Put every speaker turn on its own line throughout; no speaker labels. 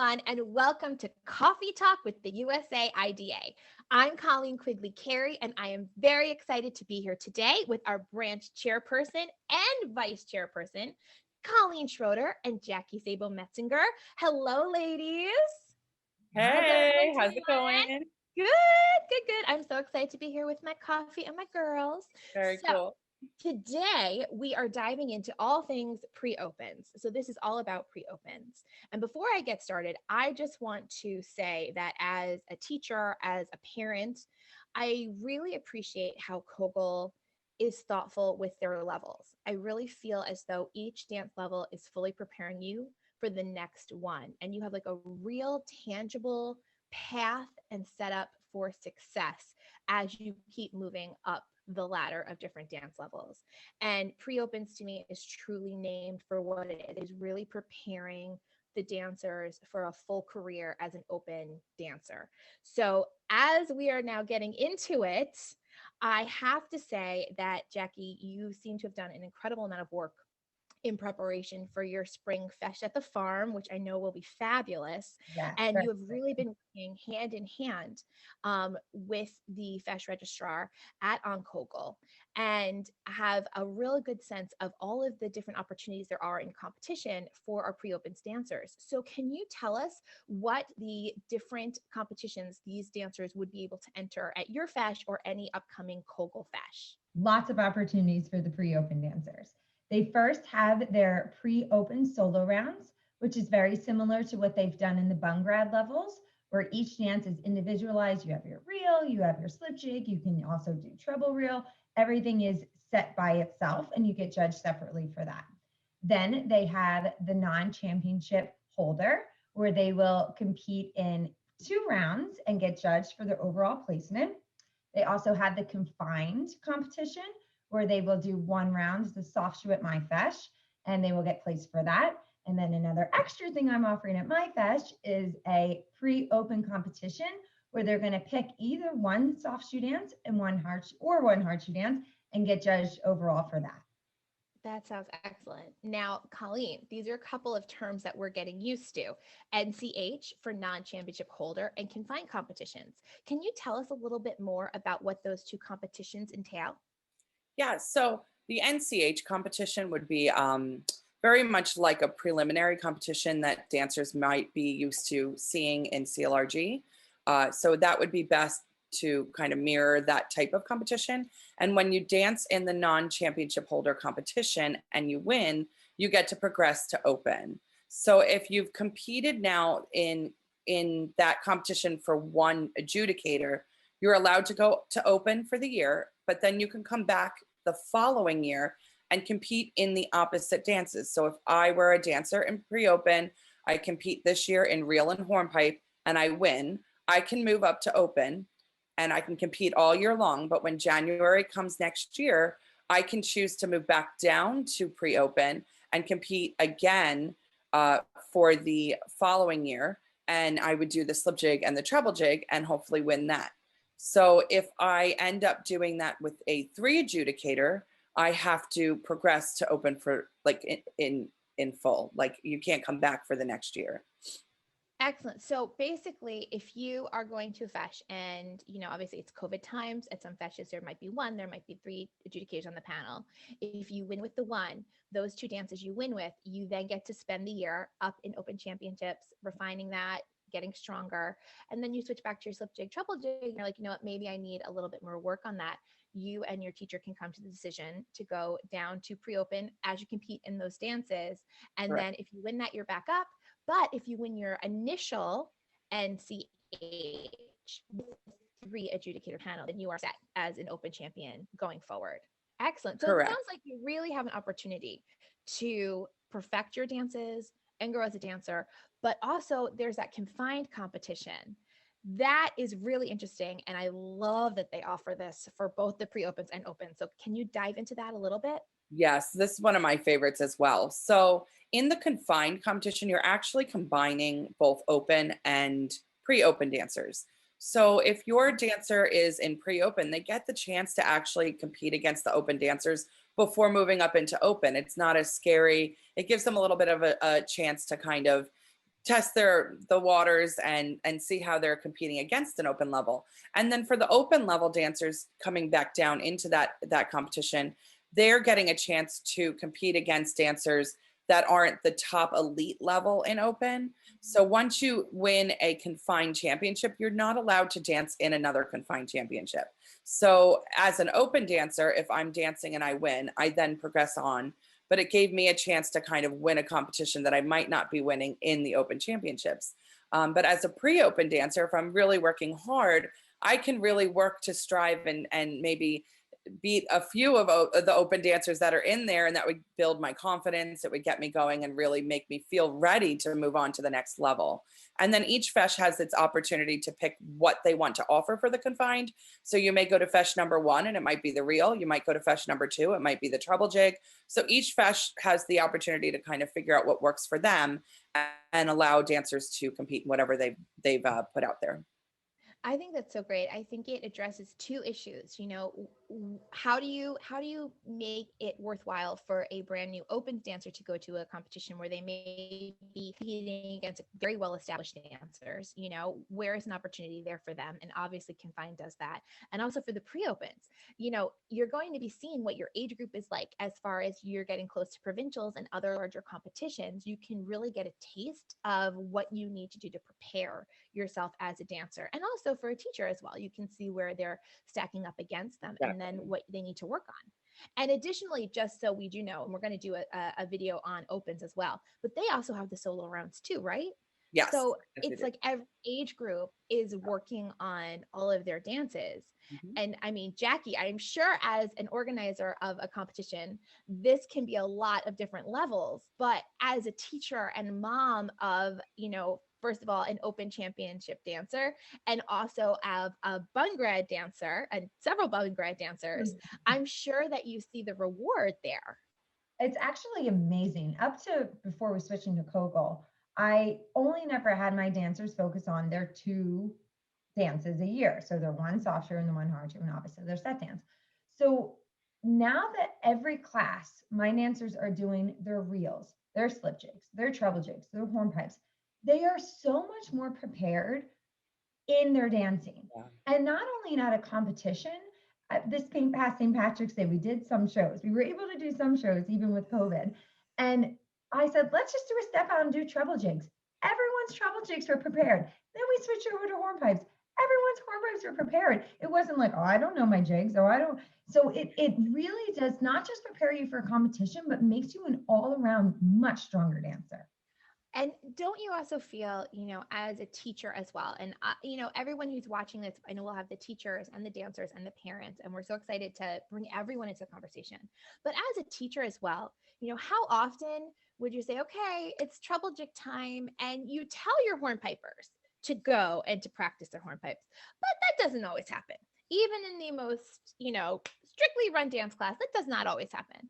everyone, and welcome to Coffee Talk with the USA IDA. I'm Colleen Quigley-Carey, and I am very excited to be here today with our branch chairperson and vice chairperson, Colleen Schroeder and Jackie Sabo-Metzinger. Hello, ladies.
Hey, how's it going?
Good. I'm so excited to be here with my coffee and my girls.
Very cool.
Today, we are diving into all things PreOpens. So this is all about PreOpens. And before I get started, I just want to say that as a teacher, as a parent, I really appreciate how Kogel is thoughtful with their levels. I really feel as though each dance level is fully preparing you for the next one. And you have like a real tangible path and setup for success as you keep moving up the ladder of different dance levels. And PreOpens to me is truly named for what it is, really preparing the dancers for a full career as an open dancer. So as we are now getting into it, I have to say that, Jackie, you seem to have done an incredible amount of work in preparation for your spring fesh at the farm, which I know will be fabulous.
Yeah,
and you have really been working hand in hand with the fesh registrar at OnCogel and have a really good sense of all of the different opportunities there are in competition for our PreOpens dancers. So can you tell us what the different competitions these dancers would be able to enter at your fesh or any upcoming Kogel fesh?
Lots of opportunities for the PreOpen dancers. They first have their PreOpen solo rounds, which is very similar to what they've done in the Bungrad levels, where each dance is individualized. You have your reel, you have your slip jig, you can also do treble reel. Everything is set by itself and you get judged separately for that. Then they have the non-championship holder, where they will compete in 2 rounds and get judged for their overall placement. They also have the confined competition, where they will do 1 round, the soft shoe at my fesh, and they will get placed for that. And then another extra thing I'm offering at my fesh is a PreOpen competition, where they're going to pick either 1 soft shoe dance and 1 hard shoe dance and get judged overall for that.
That sounds excellent. Now, Colleen, these are a couple of terms that we're getting used to. NCH for non-championship holder and confined competitions. Can you tell us a little bit more about what those 2 competitions entail?
Yeah, so the NCH competition would be very much like a preliminary competition that dancers might be used to seeing in CLRG. So that would be best to kind of mirror that type of competition. And when you dance in the non-championship holder competition and you win, you get to progress to open. So if you've competed now in that competition for 1 adjudicator, you're allowed to go to open for the year, but then you can come back the following year and compete in the opposite dances. So if I were a dancer in PreOpen, I compete this year in reel and hornpipe and I win, I can move up to open and I can compete all year long. But when January comes next year, I can choose to move back down to PreOpen and compete again for the following year. And I would do the slip jig and the treble jig and hopefully win that. So if I end up doing that with a 3 adjudicator, I have to progress to open for like in full. Like you can't come back for the next year.
Excellent. So basically, if you are going to a fesh and, obviously it's COVID times, at some feshes, there might be 1, there might be 3 adjudicators on the panel. If you win with the 1, those 2 dances you win with, you then get to spend the year up in open championships, refining that, getting stronger. And then you switch back to your slip jig, treble jig. And you're like, you know what, maybe I need a little bit more work on that. You and your teacher can come to the decision to go down to PreOpen as you compete in those dances. And
Right.
then if you win that, you're back up. But if you win your initial NCH with 3 adjudicator panel, then you are set as an open champion going forward. Excellent. So
Correct.
It sounds like you really have an opportunity to perfect your dances and grow as a dancer, but also there's that confined competition. That is really interesting. And I love that they offer this for both the PreOpens and open. So can you dive into that a little bit?
Yes, this is one of my favorites as well. So in the confined competition, you're actually combining both open and PreOpen dancers. So if your dancer is in PreOpen, they get the chance to actually compete against the open dancers before moving up into open. It's not as scary. It gives them a little bit of a chance to kind of test the waters and see how they're competing against an open level. And then for the open level dancers coming back down into that competition, they're getting a chance to compete against dancers that aren't the top elite level in open. So once you win a confined championship, you're not allowed to dance in another confined championship. So as an open dancer, if I'm dancing and I win, I then progress on. But it gave me a chance to kind of win a competition that I might not be winning in the open championships. But as a pre-open dancer, if I'm really working hard, I can really work to strive and maybe beat a few of the open dancers that are in there, and that would build my confidence. It would get me going and really make me feel ready to move on to the next level. And then each fesh has its opportunity to pick what they want to offer for the confined. So you may go to fesh number 1 and it might be the reel. You might go to fesh number 2, it might be the treble jig. So each fesh has the opportunity to kind of figure out what works for them and allow dancers to compete in whatever they've put out there.
I think that's so great. I think it addresses two issues. You know, how do you make it worthwhile for a brand new open dancer to go to a competition where they may be competing against very well established dancers? You know, where is an opportunity there for them? And obviously Confined does that. And also for the pre-opens, you know, you're going to be seeing what your age group is like as far as you're getting close to provincials and other larger competitions. You can really get a taste of what you need to do to prepare yourself as a dancer, and also for a teacher as well. You can see where they're stacking up against them and then what they need to work on. And additionally, just so we do know, and we're going to do a video on opens as well, but they also have the solo rounds too, right?
Yes.
So it's like every age group is working on all of their dances. And I mean, Jackie, I'm sure as an organizer of a competition, this can be a lot of different levels, but as a teacher and mom of, you know, first of all, an open championship dancer, and also of a Bungrad dancer and several Bungrad dancers, I'm sure that you see the reward there.
It's actually amazing. Up to before we switched into Kogel, I only never had my dancers focus on their 2 dances a year. So they're one soft shoe and the one hard shoe, and obviously their set dance. So now that every class, my dancers are doing their reels, their slip jigs, their treble jigs, their hornpipes, they are so much more prepared in their dancing. And not only at a competition, this past St. Patrick's Day, we did some shows. We were able to do some shows even with COVID. And I said, let's just do a step out and do treble jigs. Everyone's treble jigs were prepared. Then we switched over to hornpipes. Everyone's hornpipes were prepared. It wasn't like, oh, I don't know my jigs. Oh, I don't. So it really does not just prepare you for a competition, but makes you an all around much stronger dancer.
And don't you also feel, you know, as a teacher as well, and, you know, everyone who's watching this, I know we'll have the teachers and the dancers and the parents, and we're so excited to bring everyone into the conversation. But as a teacher as well, you know, how often would you say, okay, it's treble jig time, and you tell your hornpipers to go and to practice their hornpipes? But that doesn't always happen. Even in the most, you know, strictly run dance class, that does not always happen.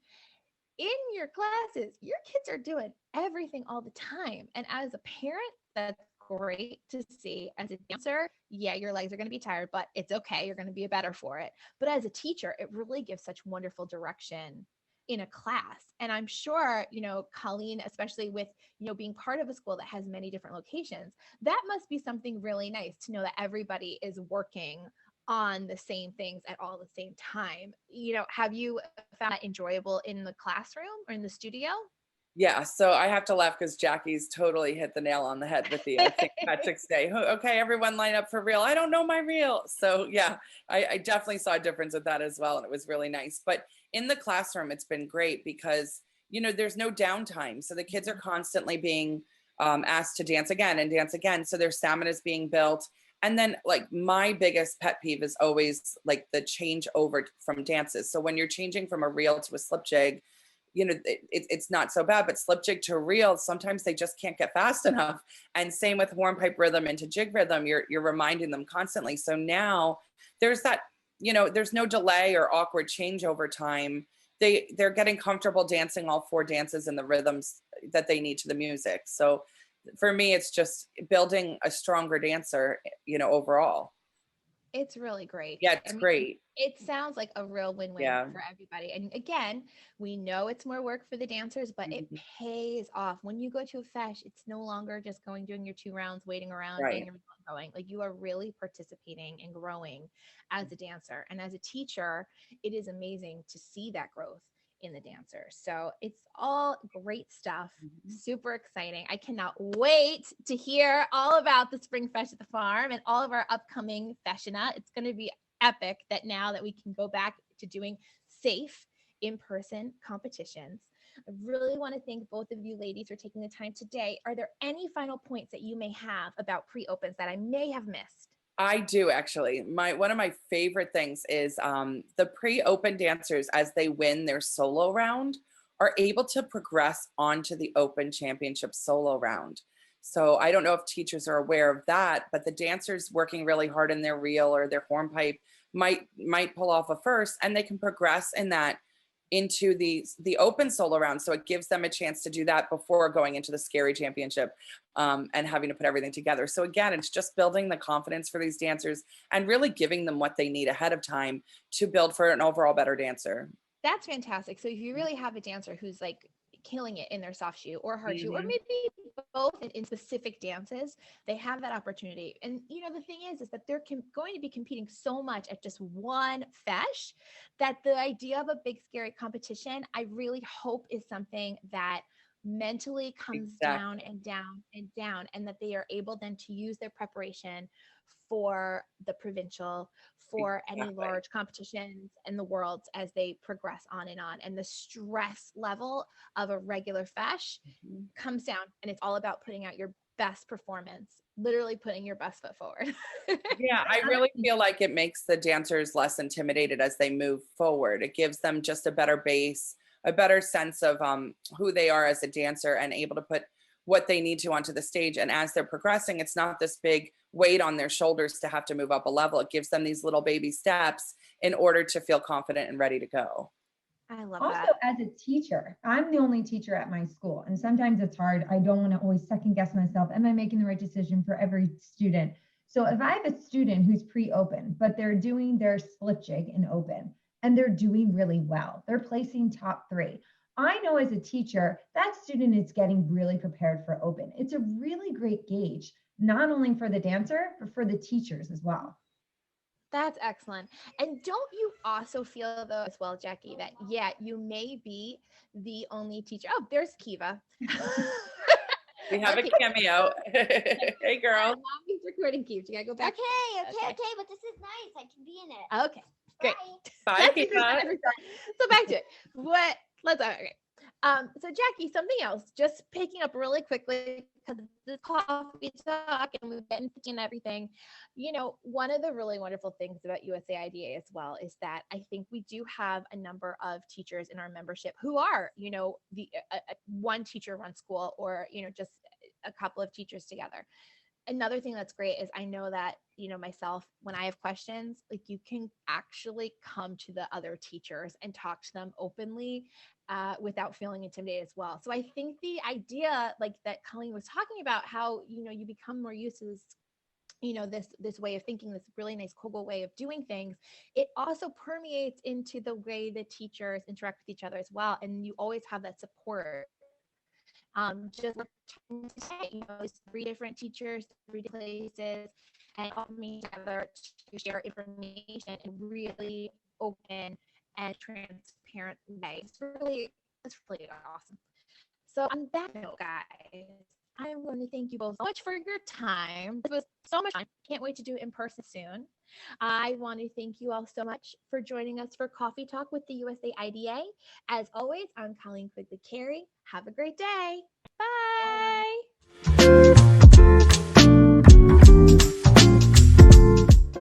In your classes, your kids are doing everything all the time. And as a parent, that's great to see. As a dancer, yeah, your legs are going to be tired, but it's okay. You're going to be better for it. But as a teacher, it really gives such wonderful direction in a class. And I'm sure, you know, Colleen, especially with, you know, being part of a school that has many different locations, that must be something really nice to know that everybody is working on the same things at all the same time. You know, have you found that enjoyable in the classroom or in the studio?
Yeah, so I have to laugh because Jackie's totally hit the nail on the head with the St. Patrick's Day. Okay, everyone line up for reel. I don't know my reel. So yeah, I definitely saw a difference with that as well. And it was really nice. But in the classroom, it's been great because, you know, there's no downtime. So the kids are constantly being asked to dance again and dance again. So their stamina is being built. And then like my biggest pet peeve is always like the change over from dances. So when you're changing from a reel to a slip jig, you know, it's not so bad, but slip jig to reel, sometimes they just can't get fast enough. And same with hornpipe rhythm into jig rhythm, you're reminding them constantly. So now there's that, you know, there's no delay or awkward changeover time. They're getting comfortable dancing all 4 dances and the rhythms that they need to the music. So for me, it's just building a stronger dancer, you know, overall.
It's really great.
Yeah, it's great.
It sounds like a real win-win
Yeah.
for everybody. And again, we know it's more work for the dancers, but it
Mhm.
pays off. When you go to a fesh, it's no longer just going, doing your 2 rounds, waiting around, getting
Right.
your result going. Like you are really participating and growing as a dancer. And as a teacher, it is amazing to see that growth in the dancers. So it's all great stuff.
Mhm.
Super exciting. I cannot wait to hear all about the Spring Fesh at the farm and all of our upcoming Feshina. It's going to be epic that now that we can go back to doing safe in-person competitions. I really want to thank both of you ladies for taking the time today. Are there any final points that you may have about PreOpens that I may have missed?
I do actually. One of my favorite things is the pre-open dancers, as they win their solo round, are able to progress onto the open championship solo round. So I don't know if teachers are aware of that, but the dancers working really hard in their reel or their hornpipe might pull off a first, and they can progress in that into the open solo round. So it gives them a chance to do that before going into the scary championship, and having to put everything together. So again, it's just building the confidence for these dancers and really giving them what they need ahead of time to build for an overall better dancer.
That's fantastic. So if you really have a dancer who's like killing it in their soft shoe or hard shoe, or
Mhm.
maybe both in specific dances, they have that opportunity. And you know, the thing is that they're going to be competing so much at just one fesh that the idea of a big scary competition, I really hope is something that mentally comes down
Exactly.
and down and down, and that they are able then to use their preparation for the provincial, for any
Exactly.
large competitions in the world as they progress on and on. And the stress level of a regular fesh
Mhm.
comes down, and it's all about putting out your best performance, literally putting your best foot forward.
Yeah, I really feel like it makes the dancers less intimidated as they move forward. It gives them just a better base, a better sense of who they are as a dancer, and able to put what they need to onto the stage. And as they're progressing, it's not this big weight on their shoulders to have to move up a level. It gives them these little baby steps in order to feel confident and ready to go.
I love
Also,
that.
as a teacher, I'm the only teacher at my school, and sometimes it's hard. I don't want to always second guess myself. Am I making the right decision for every student? So if I have a student who's pre-open, but they're doing their split jig in open and they're doing really well, they're placing top 3. I know as a teacher, that student is getting really prepared for open. It's a really great gauge, not only for the dancer, but for the teachers as well.
That's excellent. And don't you also feel though as well, Jackie, that yeah, you may be the only teacher. Oh, there's Kiva.
We have a
Okay.
cameo. Hey, girl.
Mommy's recording Kiva. You gotta go back.
Okay, but this is nice. I can be in it.
Okay, great.
Bye.
Bye,
That's the
Kiva.
first time. So back to it. Okay. So Jackie, something else, just picking up really quickly because this coffee talk and we've been and everything. You know, one of the really wonderful things about USA IDA as well is that I think we do have a number of teachers in our membership who are, you know, the one teacher run school, or you know, just a couple of teachers together. Another thing that's great is I know that, you know, myself, when I have questions, like you can actually come to the other teachers and talk to them openly, without feeling intimidated as well. So I think the idea, like that Colleen was talking about, how, you know, you become more used to this, you know, this way of thinking, this really nice Kogel way of doing things, it also permeates into the way the teachers interact with each other as well. And you always have that support. Just like today, you know, it's 3 different teachers, 3 places, and all coming together to share information in really open and transparent way. It's really awesome. So on that note, guys, I'm going to thank you both so much for your time. It was so much fun. Can't wait to do it in person soon. I want to thank you all so much for joining us for Coffee Talk with the USA IDA. As always, I'm Colleen Quigley Carey. Have a great day. Bye.